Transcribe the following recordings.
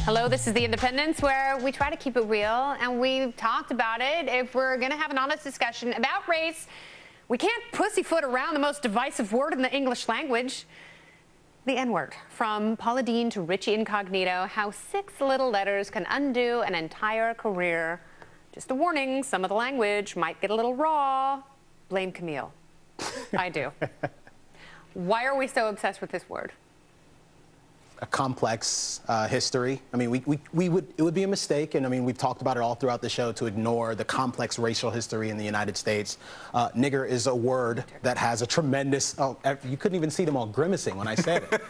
Hello, this is The Independence, where we try to keep it real, and we've talked about it. If we're going to have an honest discussion about race, we can't pussyfoot around the most divisive word in the English language, the N-word. From Paula Deen to Richie Incognito, how 6 little letters can undo an entire career. Just a warning, some of the language might get a little raw. Blame Camille. I do. Why are we so obsessed with this word? A complex history. I mean, it would be a mistake, and I mean, we've talked about it all throughout the show, to ignore the complex racial history in the United States. Nigger is a word that has a tremendous, you couldn't even see them all grimacing when I said it.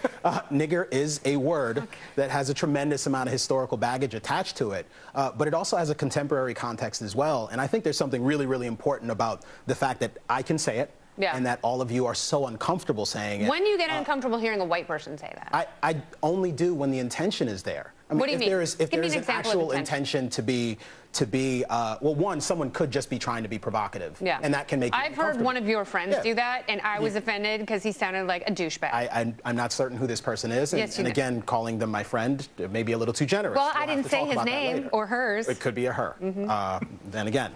Nigger is a word that has a tremendous amount of historical baggage attached to it, but it also has a contemporary context as well. And I think there's something really, really important about the fact that I can say it, and that all of you are so uncomfortable saying it. When do you get uncomfortable hearing a white person say that? I only do when the intention is there. I mean, what do you mean? If there is an actual intention to be, well, one, someone could just be trying to be provocative. Yeah. And that can make you I've heard one of your friends do that, and I was offended because he sounded like a douchebag. I'm not certain who this person is, and again, calling them my friend may be a little too generous. Well, I didn't say his name or hers. It could be a her. Then again.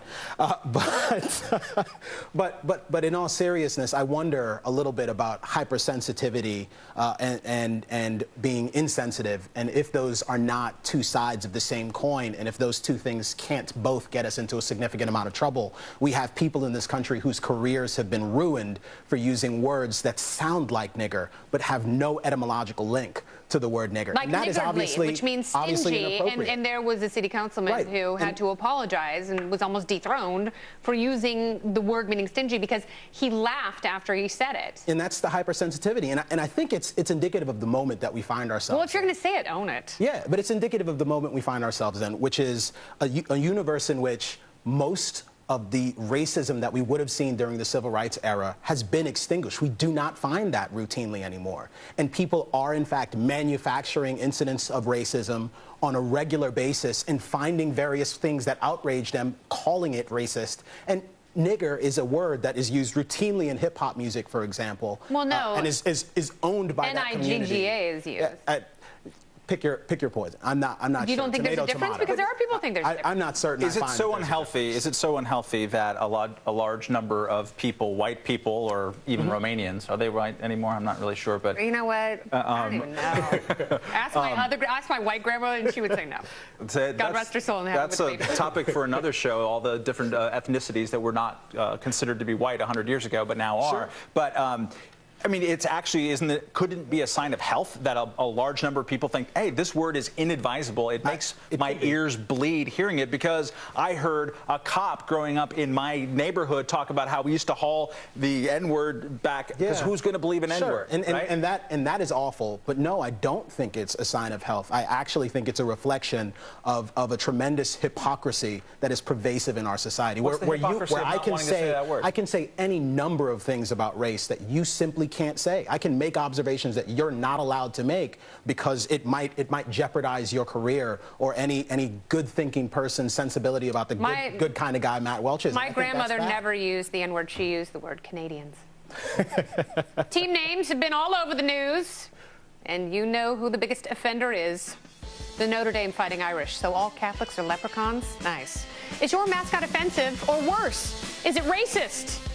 But in all seriousness, I wonder a little bit about hypersensitivity and being insensitive, and if those are not two sides of the same coin, and if those two things can't both get us into a significant amount of trouble. We have people in this country whose careers have been ruined for using words that sound like nigger but have no etymological link to the word nigger. Like and that is obviously, which means stingy, and there was a city councilman who had to apologize and was almost dethroned for using the word meaning stingy because he laughed after he said it. And that's the hypersensitivity, and I think it's indicative of the moment that we find ourselves Well, if you're going to say it, own it. Yeah, but it's indicative of the moment we find ourselves in, which is a universe in which most of the racism that we would have seen during the civil rights era has been extinguished. We do not find that routinely anymore. And people are, in fact, manufacturing incidents of racism on a regular basis and finding various things that outrage them, calling it racist. And nigger is a word that is used routinely in hip-hop music, for example. Well, no. And is owned by that community. N-I-G-G-A is used. Pick your poison. I'm not sure. You don't think there's a difference? Because there are people who think there's a difference. I'm not certain. Is it so unhealthy? Is it so unhealthy that a large number of people, white people, or even Romanians, are they white anymore? I'm not really sure, but you know what? I don't even know. Ask my white grandma, and she would say no. God rest her soul. And that's a topic for another show. All the different ethnicities that were not considered to be white 100 years ago, but now are. But I mean, it's actually, couldn't it be a sign of health that a large number of people think, hey, this word is inadvisable. It makes my ears bleed hearing it, because I heard a cop growing up in my neighborhood talk about how we used to haul the N-word back, because who's going to believe an N-word? And that is awful. But no, I don't think it's a sign of health. I actually think it's a reflection of a tremendous hypocrisy that is pervasive in our society. Where I can say any number of things about race that you simply can't say. I can make observations that you're not allowed to make because it might jeopardize your career or any good thinking person's sensibility about the good kind of guy Matt Welch is. My grandmother never used the N-word. She used the word Canadians. Team names have been all over the news, and you know who the biggest offender is. The Notre Dame Fighting Irish. So all Catholics are leprechauns? Nice. Is your mascot offensive or worse? Is it racist?